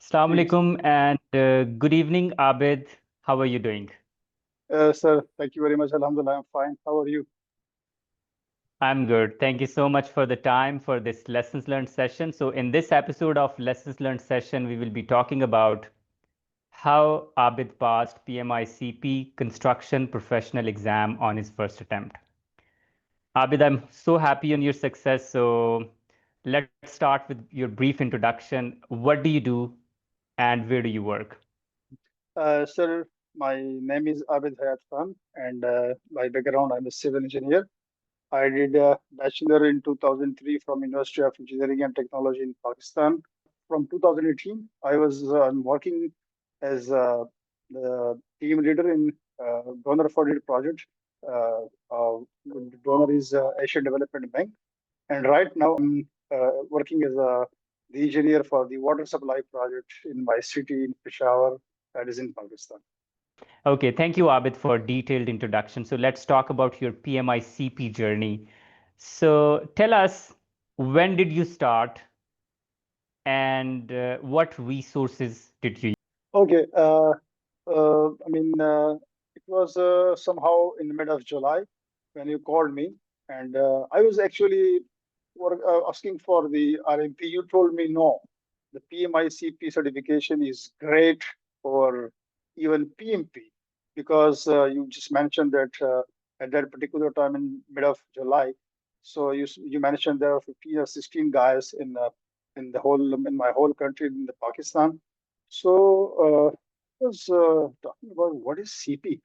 Assalamu Please. alaikum and good evening, Abid. How are you doing? Sir, thank you very much. Alhamdulillah, I'm fine. How are you? I'm good. Thank you so much for the time for this lessons learned session. So, in this episode of lessons learned session, we will be talking about how Abid passed PMI-CP construction professional exam on his first attempt. Abid, I'm so happy on your success. So, let's start with your brief introduction. What do you do and where do you work? Sir, my name is Abid Hussain, and by background, I'm a civil engineer. I did a bachelor in 2003 from University of Engineering and Technology in Pakistan. From 2018, I was working as the team leader in donor-funded project. The donor is Asian Development Bank. And right now, I'm working as the engineer for the water supply project in my city in Peshawar, that is in Pakistan. Okay, thank you, Abid, for detailed introduction. So let's talk about your PMI-CP journey. So tell us, when did you start and what resources did you use? Okay, it was somehow in the mid of July when you called me, and I was actually asking for the RMP. You told me no, the PMI-CP certification is great for even PMP because you just mentioned that at that particular time in mid of July, so you mentioned there are 15 or 16 guys in the whole in my whole country in the Pakistan. So I was talking about what is CP.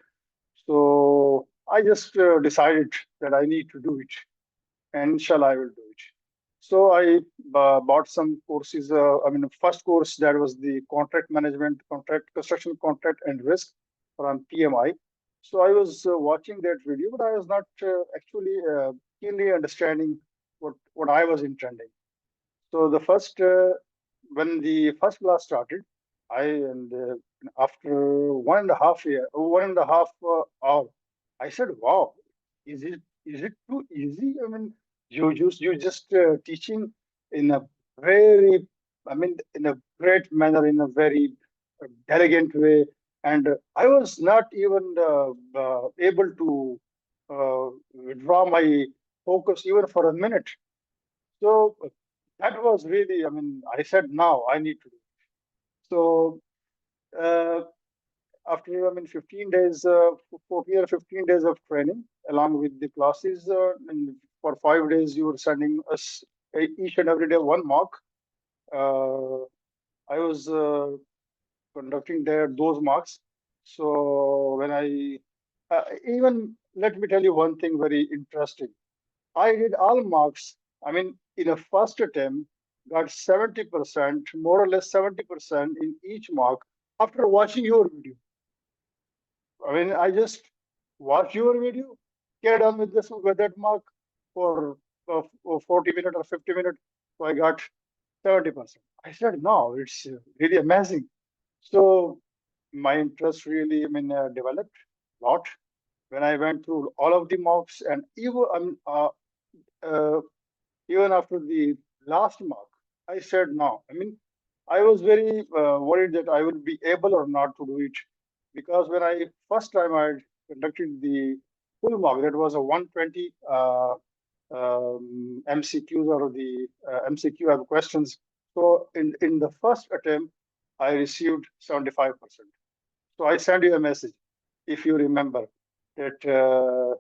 So I just decided that I need to do it, and inshallah I will do it. So I bought some courses. First course that was the contract management, contract construction contract and risk from PMI. So I was watching that video, but I was not actually keenly understanding what I was intending. So the first when the first class started, I and after 1.5 hour, I said, "Wow, is it too easy? I mean, you just teaching in a very, in a great manner, in a very elegant way." And I was not even able to withdraw my focus even for a minute. So that was really, I said, now I need to do. So uh, after, 15 days, 15 days of training along with the classes, and for 5 days, you were sending us each and every day one mock. Uh, I was conducting those mocks. So when even let me tell you one thing very interesting. I did all marks. In a first attempt, got 70%, more or less 70% in each mark after watching your video. I just watched your video, carried on with that mark for 40 minutes or 50 minutes. So I got 70%. I said, no, it's really amazing. So my interest really, developed a lot when I went through all of the mocks and uh, even after the last mark, I said no. I was very worried that I would be able or not to do it because when I first time I conducted the full mark, that was a 120 MCQs or the MCQ have questions. So in the first attempt, I received 75%. So I sent you a message, if you remember, that,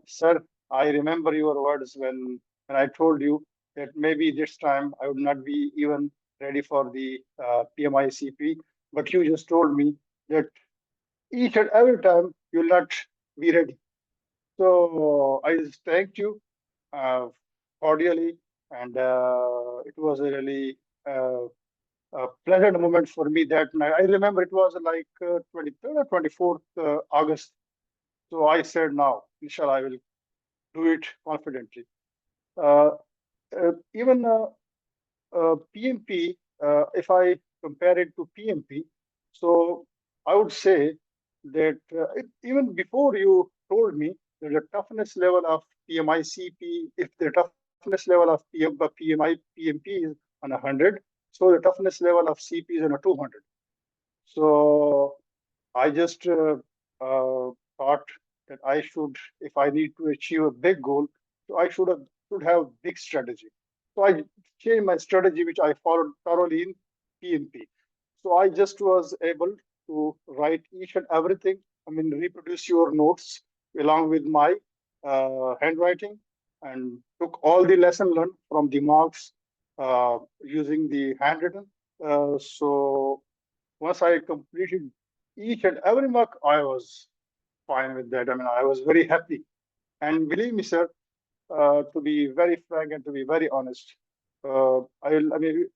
sir, I remember your words when I told you that maybe this time I would not be even ready for the PMI-CP, but you just told me that each and every time you'll not be ready. So I just thanked you uh, cordially, and it was a really a pleasant moment for me that night. I remember it was like 23rd or 24th August. So I said, now, inshallah, I will do it confidently. Uh, Even PMP, if I compare it to PMP, so I would say that even before you told me that the toughness level of PMI-CP, if the toughness level of PMI, PMP is on 100, so the toughness level of CP is on a 200. So I just thought that I should, if I need to achieve a big goal, so I should have big strategy. So I changed my strategy, which I followed thoroughly in PMP. So I just was able to write each and everything. I mean, reproduce your notes along with my handwriting, and took all the lesson learned from the marks using the handwritten. So once I completed each and every mark, I was fine with that. I mean, I was very happy. And believe me, sir, to be very frank and to be very honest, I mean,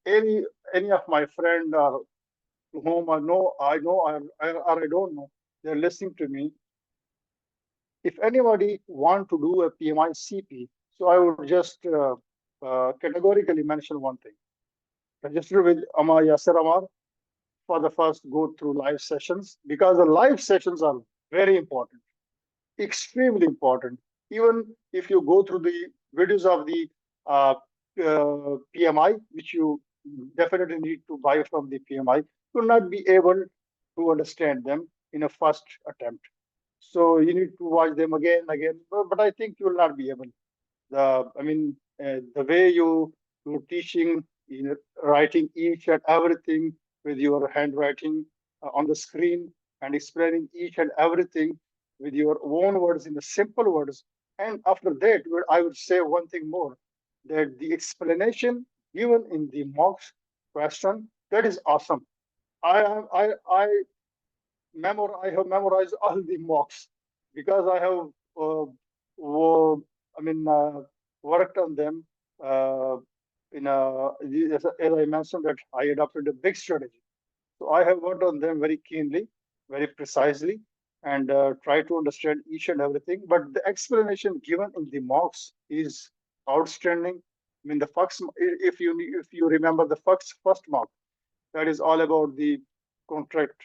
any of my friend or whom I know, or I don't know, they're listening to me. If anybody want to do a PMI-CP, so I would just categorically mention one thing: register with Amar Yasser Amar for the first go through live sessions, because the live sessions are very important, extremely important. Even if you go through the videos of the PMI, which you definitely need to buy from the PMI, you will not be able to understand them in a first attempt. So you need to watch them again and again. But I think you will not be able. I mean, the way you're teaching, writing each and everything with your handwriting on the screen, and explaining each and everything with your own words in the simple words. And after that, I would say one thing more, that the explanation given in the mocks question, that is awesome. I I have memorized all the mocks, because I have I mean worked on them. Uh, as I mentioned, that I adopted a big strategy. So I have worked on them very keenly, very precisely, and try to understand each and everything. But the explanation given in the mocks is outstanding. I mean, the first, if you remember the first mock, that is all about the contract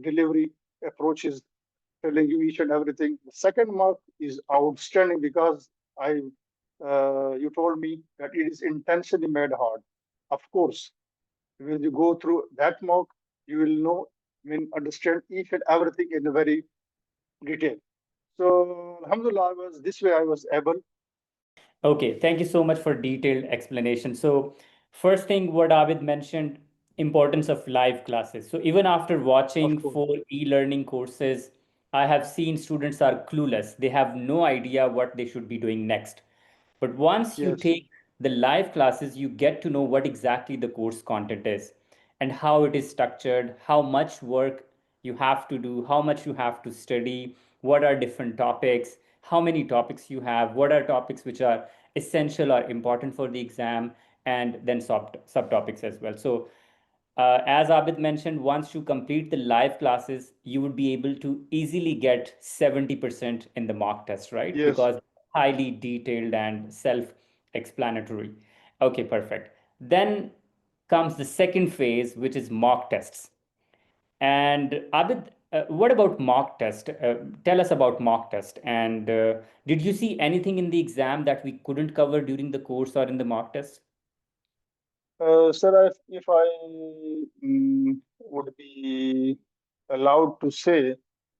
delivery approaches, telling you each and everything. The second mark is outstanding, because I you told me that it is intentionally made hard. Of course, when you go through that mark, you will know, I mean, understand each and everything in a very detail. So, Alhamdulillah, this way I was able. Okay, thank you so much for detailed explanation. So, first thing what Abid mentioned, importance of live classes. So even after Of watching course. 4 e-learning courses, I have seen students are clueless. They have no idea what they should be doing next. But once you Yes. take the live classes, you get to know what exactly the course content is and how it is structured, how much work you have to do, how much you have to study, what are different topics, how many topics you have, what are topics which are essential or important for the exam, and then subtopics as well. So as Abid mentioned, once you complete the live classes, you would be able to easily get 70% in the mock test, right? Yes. Because highly detailed and self-explanatory. Okay, perfect. Then comes the second phase, which is mock tests. And Abid, what about mock test? Tell us about mock test. And did you see anything in the exam that we couldn't cover during the course or in the mock test? Sir, if I would be allowed to say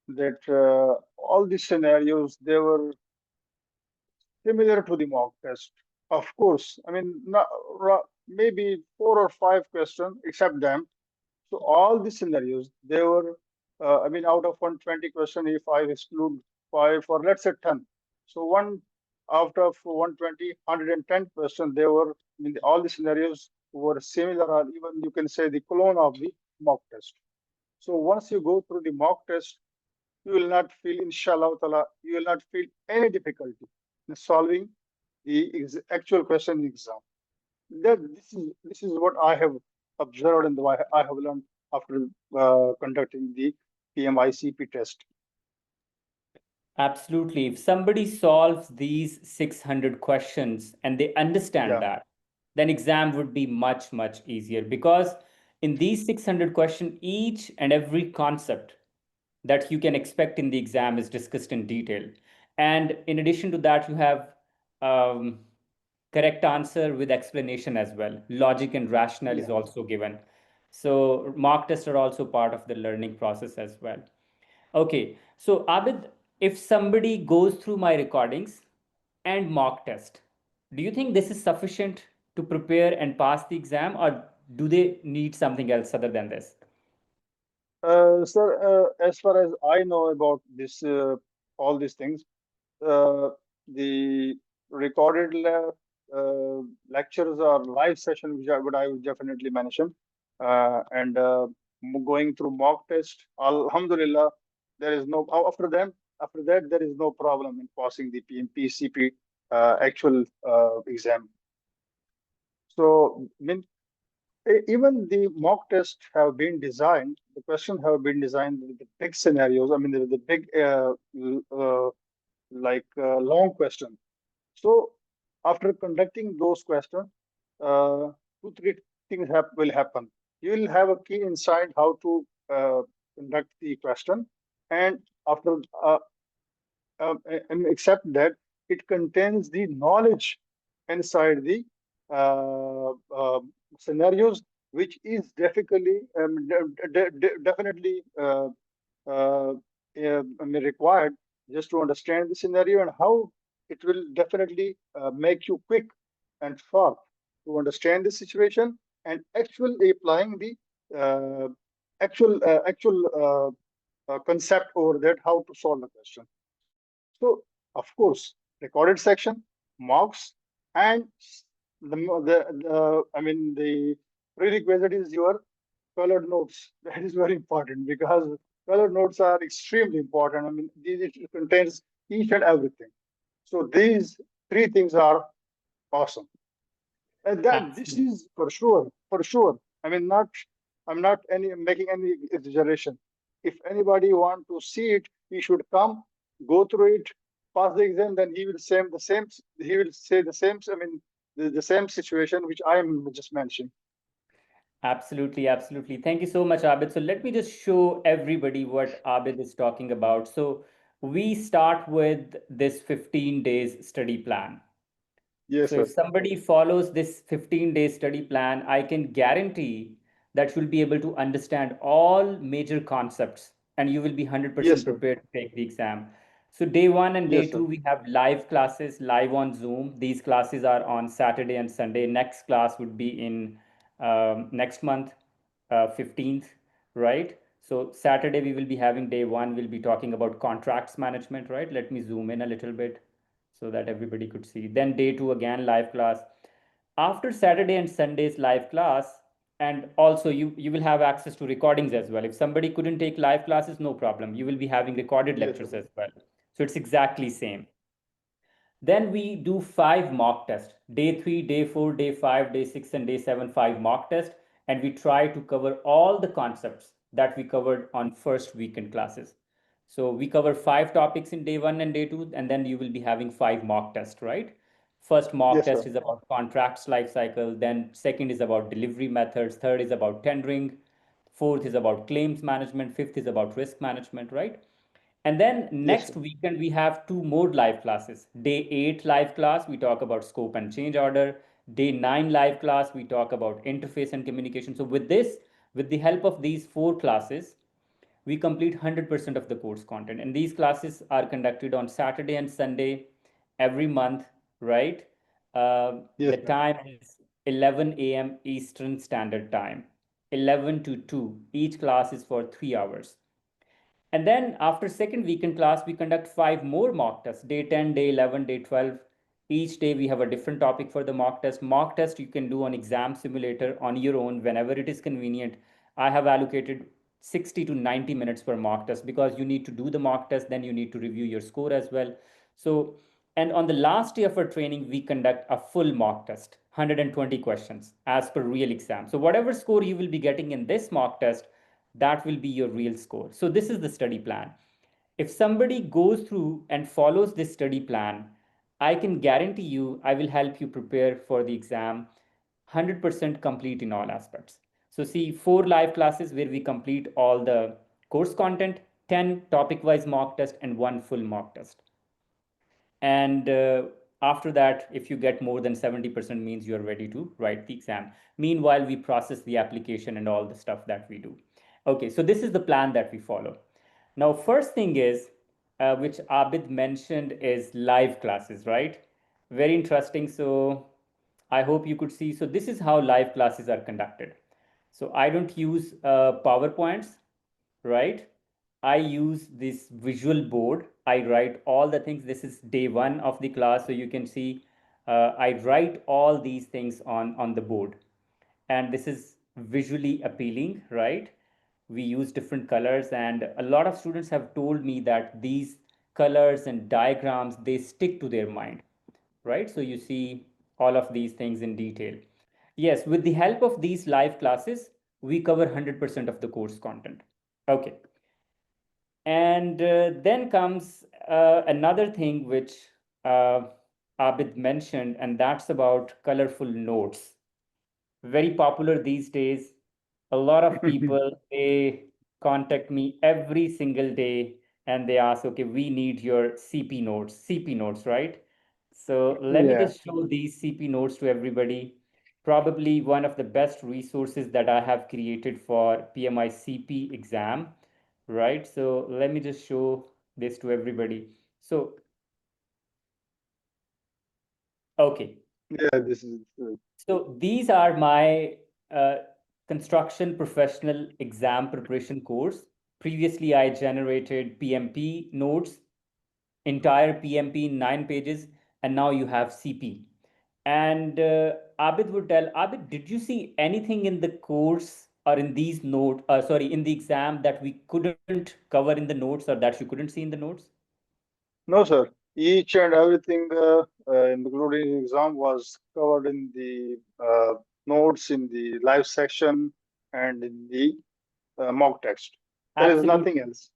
that all these scenarios, they were similar to the mock test. Of course, I mean, maybe 4 or 5 questions, except them. So all the scenarios, they were, I mean, out of 120 question, if I exclude 5, or let's say 10. So out of 120, 110 questions, they were, I mean, all the scenarios were similar, or even you can say the clone of the mock test. So once you go through the mock test, you will not feel, inshallah ta'ala, you will not feel any difficulty in solving the actual question in exam. This is what I have observed, and what I have learned after conducting the PMI-CP test. Absolutely. If somebody solves these 600 questions and they understand Yeah, that, then exam would be much, much easier because in these 600 questions, each and every concept that you can expect in the exam is discussed in detail. And in addition to that, you have um, correct answer with explanation as well. Logic and rationale is yeah, also given. So mock tests are also part of the learning process as well. Okay, so Abid, if somebody goes through my recordings and mock test, do you think this is sufficient to prepare and pass the exam, or do they need something else other than this? Sir, as far as I know about this, all these things, the recorded lectures or live session, which I would definitely mention, and going through mock test. Alhamdulillah, there is no after them. After that, there is no problem in passing the PMP-CP actual exam. So, even the mock tests have been designed, the questions have been designed with the big scenarios. I mean, the big, long question. So, after conducting those questions, two, three things will happen. You will have a key insight how to conduct the question, and after and except that it contains the knowledge inside the uh, uh, scenarios, which is definitely I mean, required just to understand the scenario and how it will definitely make you quick and sharp to understand the situation and actually applying the uh, actual concept over that how to solve the question. So, of course, recorded section, mocks, and I mean, the prerequisite is your colored notes. That is very important because colored notes are extremely important. I mean, these it contains each and everything. So these three things are awesome. And that this Absolutely. is for sure, for sure. I mean, not I'm not any making any exaggeration. If anybody want to see it, he should come, go through it, pass the exam. Then he will say the same. He will say the same. I mean, the same situation which I am just mentioning. Absolutely, absolutely. Thank you so much, Abid. So let me just show everybody what Abid is talking about. So we start with this 15 days study plan. Yes, So if sir. somebody follows this 15-day study plan, I can guarantee that you'll be able to understand all major concepts and you will be 100% Yes, sir. prepared to take the exam. So day one and day Yes, sir. two, we have live classes live on Zoom. These classes are on Saturday and Sunday. Next class would be in next month, 15th, right? So Saturday we will be having day one. We'll be talking about contracts management, right? Let me zoom in a little bit so that everybody could see. Then day two again live class. After Saturday and Sunday's live class, and also you will have access to recordings as well. If somebody couldn't take live classes, no problem. You will be having recorded Yes, sir. lectures as well. So it's exactly same. Then we do five mock tests. Day three, day four, day five, day six, and day seven, five mock tests. And we try to cover all the concepts that we covered on first weekend classes. So we cover five topics in day one and day two, and then you will be having five mock tests, right? First mock Yes, test sir. is about contracts life cycle. Then second is about delivery methods. Third is about tendering. Fourth is about claims management. Fifth is about risk management, right? And then Yes, next sir. weekend, we have two more live classes. Day 8 live class, we talk about scope and change order. Day 9 live class, we talk about interface and communication. So, with this, with the help of these four classes, we complete 100% of the course content. And these classes are conducted on Saturday and Sunday every month, right? Yes, The sir. time is 11 a.m. Eastern Standard Time, 11 to 2. Each class is for 3 hours. And then after second weekend class, we conduct five more mock tests, day 10, day 11, day 12. Each day we have a different topic for the mock test. Mock test you can do on exam simulator on your own whenever it is convenient. I have allocated 60 to 90 minutes per mock test because you need to do the mock test, then you need to review your score as well. So, and on the last day of our training, we conduct a full mock test, 120 questions as per real exam. So whatever score you will be getting in this mock test, that will be your real score. So this is the study plan. If somebody goes through and follows this study plan, I can guarantee you I will help you prepare for the exam 100% complete in all aspects. So see, four live classes where we complete all the course content, 10 topic wise mock test, and one full mock test. And After that, if you get more than 70% means you're ready to write the exam. Meanwhile, we process the application and all the stuff that we do. Okay, so this is the plan that we follow. Now, first thing is, which Abid mentioned, is live classes, right? Very interesting. So I hope you could see. So this is how live classes are conducted. So I don't use PowerPoints, right? I use this visual board. I write all the things. This is day one of the class. So you can see I write all these things on the board. And this is visually appealing, right? We use different colors, and a lot of students have told me that these colors and diagrams, they stick to their mind, right? So you see all of these things in detail. Yes, with the help of these live classes, we cover 100% of the course content. Okay. And then comes another thing which uh, Abid mentioned, and that's about colorful notes. Very popular these days. A lot of people, they contact me every single day and they ask, okay, we need your CP notes, right? So let me Yeah, just show these CP notes to everybody. Probably one of the best resources that I have created for PMI-CP exam, right? So let me just show this to everybody. So, okay. yeah, this is So these are my construction professional exam preparation course. Previously, I generated PMP notes, entire PMP in 9 pages, and now you have CP. And Abid would tell, Abid, did you see anything in the course or in these notes, sorry, in the exam that we couldn't cover in the notes or that you couldn't see in the notes? no, sir. Each and everything, including exam, was covered in the notes, in the live section, and in the mock text. There is nothing Absolutely. else.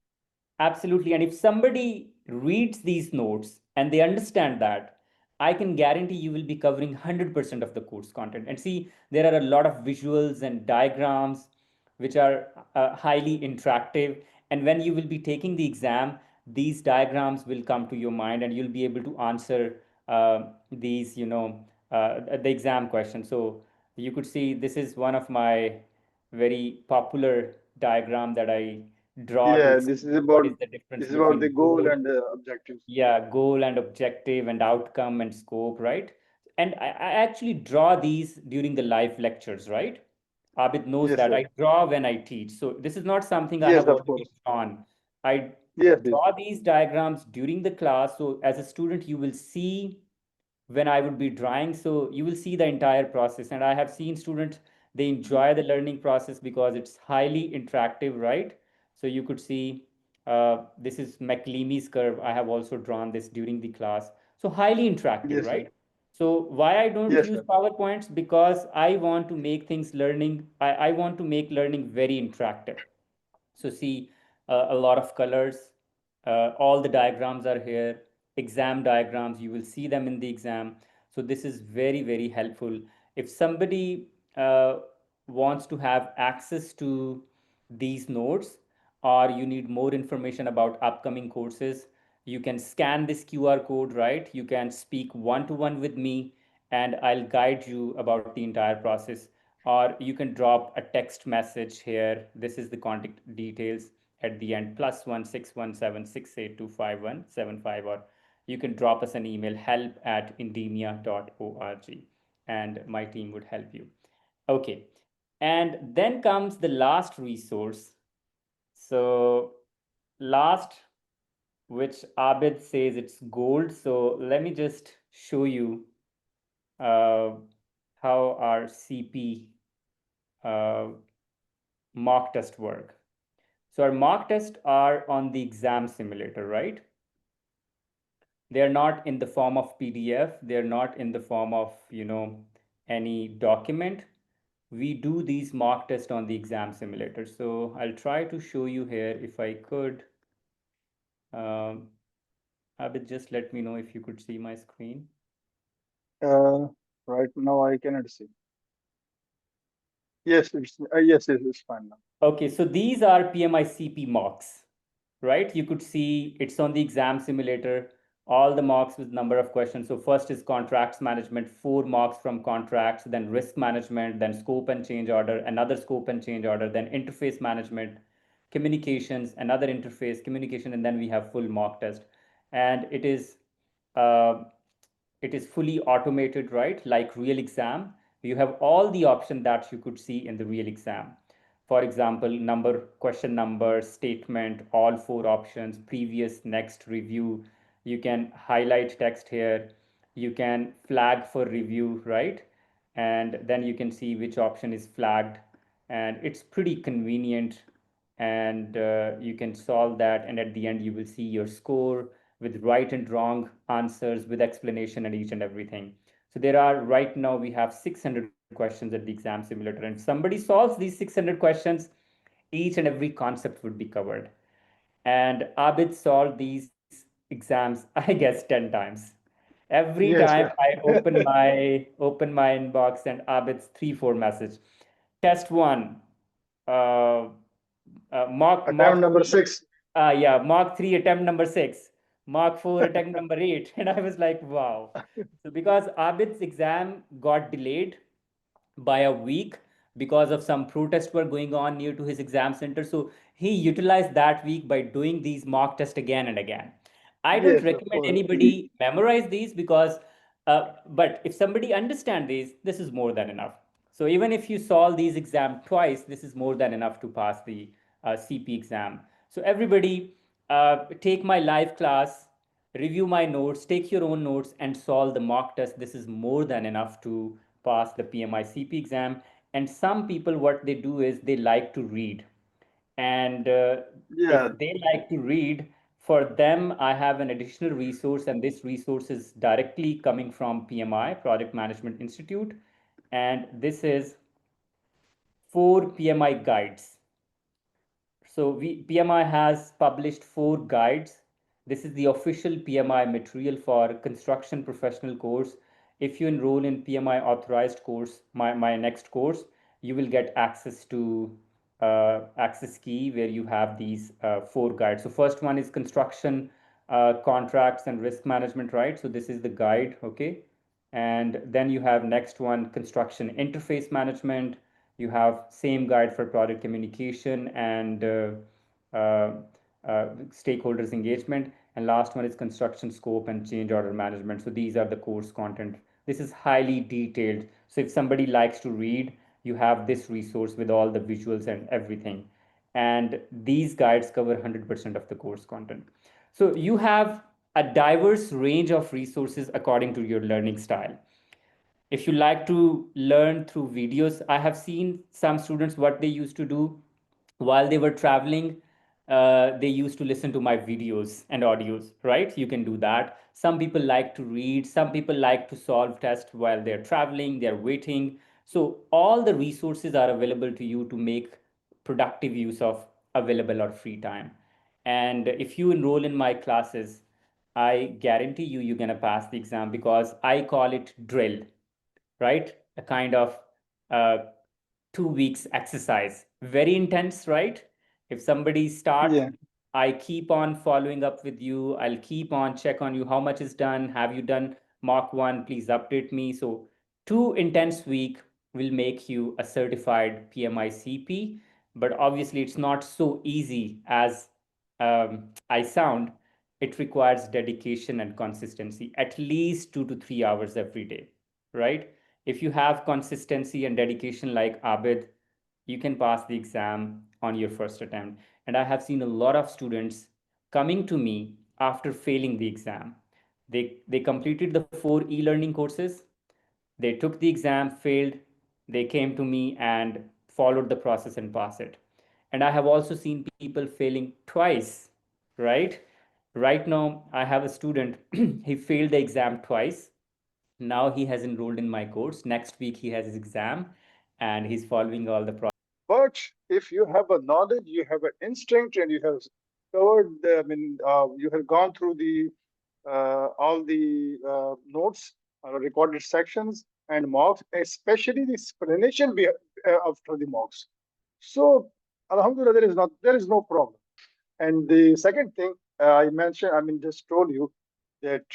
Absolutely. And if somebody reads these notes and they understand that, I can guarantee you will be covering 100% of the course content. And see, there are a lot of visuals and diagrams which are highly interactive. And when you will be taking the exam, these diagrams will come to your mind and you'll be able to answer these, the exam questions. So you could see this is one of my very popular diagram that I draw to Yeah, explain what is the this difference is about the between goal goal, and objectives. yeah, goal and objective and outcome and scope, right? And I actually draw these during the live lectures, right? Abid knows Yes, that sir. I draw when I teach. So this is not something I Yes, have of already course. drawn. I Yes, yes, draw these diagrams during the class. So as a student, you will see when I would be drawing. So you will see the entire process. And I have seen students, they enjoy the learning process because it's highly interactive, right? So you could see this is McLeamy's curve. I have also drawn this during the class. So highly interactive, yes, sir. right? So why I don't Yes, use sir. PowerPoints? Because I want to make things learning, I want to make learning very interactive. So see a lot of colors, all the diagrams are here, exam diagrams, you will see them in the exam. So this is very, very helpful. If somebody wants to have access to these notes or you need more information about upcoming courses, you can scan this QR code, right? You can speak one to one with me and I'll guide you about the entire process. Or you can drop a text message here. This is the contact details at the end, +1 617 6825175, or you can drop us an email, help@indemia.org, and my team would help you. Okay. And then comes the last resource. So last, which Abid says it's gold. So let me just show you uh, how our CP uh, mock test work. So our mock tests are on the exam simulator, right? They're not in the form of PDF. They're not in the form of, any document. We do these mock tests on the exam simulator. So I'll try to show you here if I could. Um, Abid, just let me know if you could see my screen. Uh, right now I cannot see. Yes, yes, it's fine now. Okay, so these are PMI CP mocks, right? You could see it's on the exam simulator. all the mocks with number of questions. So first is contracts management, 4 marks from contracts, then risk management, then scope and change order, another scope and change order, then interface management, communications, another interface communication, and then we have full mock test. And uh, it is fully automated, right? Like real exam. You have all the options that you could see in the real exam. For example, number, question number, statement, all 4 options, previous, next, review. You can highlight text here. You can flag for review, right? And then you can see which option is flagged. And it's pretty convenient. And you can solve that. And at the end, you will see your score with right and wrong answers, with explanation and each and everything. So there are, right now we have 600 questions at the exam simulator, and somebody solves these 600 questions, each and every concept would be covered. And Abid solved these exams, I guess, 10 times. Every Yes, time I open my inbox and Abid's 3 4 message. Test one, uh, attempt mock number three, 6. yeah, Mark 3 attempt number 6, Mark 4 attempt number 8. And I was like, wow. So because Abid's exam got delayed by a week because of some protests were going on near to his exam center. So he utilized that week by doing these mock tests again and again. I don't Yes, of recommend course. anybody memorize these because, but if somebody understand these, this is more than enough. So even if you solve these exam twice, this is more than enough to pass the CP exam. So everybody, take my live class, review my notes, take your own notes, and solve the mock test. This is more than enough to pass the PMI-CP exam. And some people, what they do is they like to read. And Yeah, if they like to read, for them, I have an additional resource, and this resource is directly coming from PMI, Project Management Institute. And this is 4 PMI guides. So PMI has published 4 guides. This is the official PMI material for construction professional course. If you enroll in PMI authorized course, my next course, you will get access to access key where you have these 4 guides. So first one is construction contracts and risk management, right? So this is the guide, okay? And then you have next one, construction interface management. You have same guide for product communication and uh, stakeholders engagement. And last one is construction scope and change order management. So these are the course content. This is highly detailed. So if somebody likes to read, you have this resource with all the visuals and everything. And these guides cover 100% of the course content. So you have a diverse range of resources according to your learning style. If you like to learn through videos, I have seen some students, what they used to do while they were traveling, they used to listen to my videos and audios, right? You can do that. Some people like to read, some people like to solve tests while they're traveling, they're waiting. So all the resources are available to you to make productive use of available or free time. And if you enroll in my classes, I guarantee you you're going to pass the exam, because I call it drill, right? A kind of uh, 2 weeks exercise. Very intense, right? If somebody start, yeah, I keep on following up with you. I'll keep on check on you. How much is done? Have you done mock one? Please update me. So 2 intense week will make you a certified PMI CP. But obviously, it's not so easy as I sound. It requires dedication and consistency, at least 2 to 3 hours every day, right? If you have consistency and dedication like Abid, you can pass the exam on your first attempt. And I have seen a lot of students coming to me after failing the exam. They completed the 4 e-learning courses, they took the exam, failed, they came to me and followed the process and passed it. And I have also seen people failing twice, right? Right now, I have a student, he failed the exam twice. Now he has enrolled in my course. Next week he has his exam and he's following all the process. but if you have a knowledge, you have an instinct, and you have covered, you have gone through the all the notes, recorded sections, and mocks, especially the explanation after the mocks. So, Alhamdulillah, there is no problem. And the second thing I mentioned, just told you, that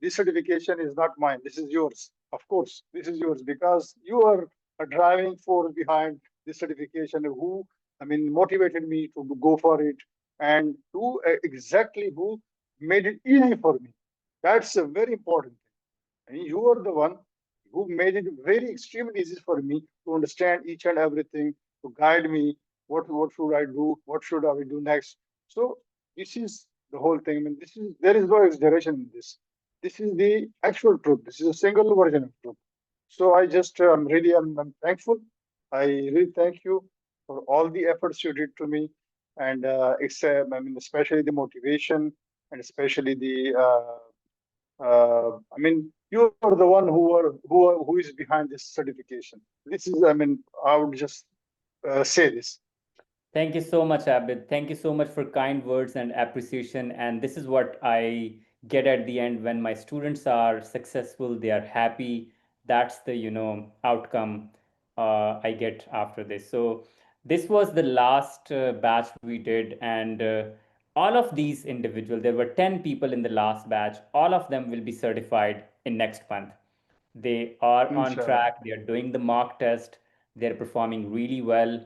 this certification is not mine. This is yours. Of course, this is yours because you are a driving force behind this certification. Who, I mean, motivated me to go for it, and who exactly who made it easy for me. That's a very important thing. And you are the one who made it very extremely easy for me to understand each and everything, to guide me. What should I do? What should I do next? So this is the whole thing. I mean, this is there is no exaggeration in this. This is the actual truth. This is a single version of truth. So I just really I'm thankful. I really thank you for all the efforts you did to me, and I mean especially the motivation and especially the I mean, you are the one who is behind this certification. This is, I mean, I would just say this. Thank you so much, Abid. Thank you so much for kind words and appreciation. And this is what I get at the end when my students are successful, they are happy. That's the, outcome I get after this. So this was the last batch we did, and all of these individuals, there were 10 people in the last batch. All of them will be certified in next month. They are on Inshallah. track. They are doing the mock test. They're performing really well.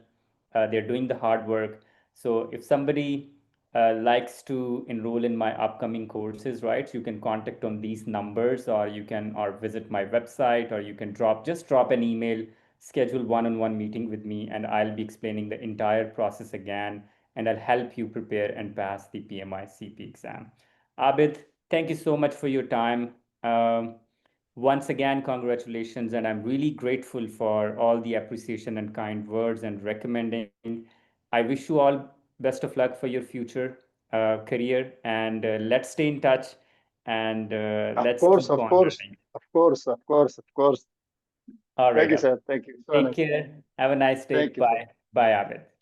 They're doing the hard work. So if somebody likes to enroll in my upcoming courses, right, you can contact on these numbers, or you can or visit my website, or you can drop an email, schedule one-on-one meeting with me, and I'll be explaining the entire process again, and I'll help you prepare and pass the PMI-CP exam. Abid, thank you so much for your time. Once again, congratulations, and I'm really grateful for all the appreciation and kind words and recommending. I wish you all best of luck for your future career, and let's stay in touch, and Of let's course, keep of on course, learning. of course, of course, of course. All Thank right, you, Abid. sir. Thank you so Take much. care. Have a nice day. Thank you, sir. Bye. Bye, Abid.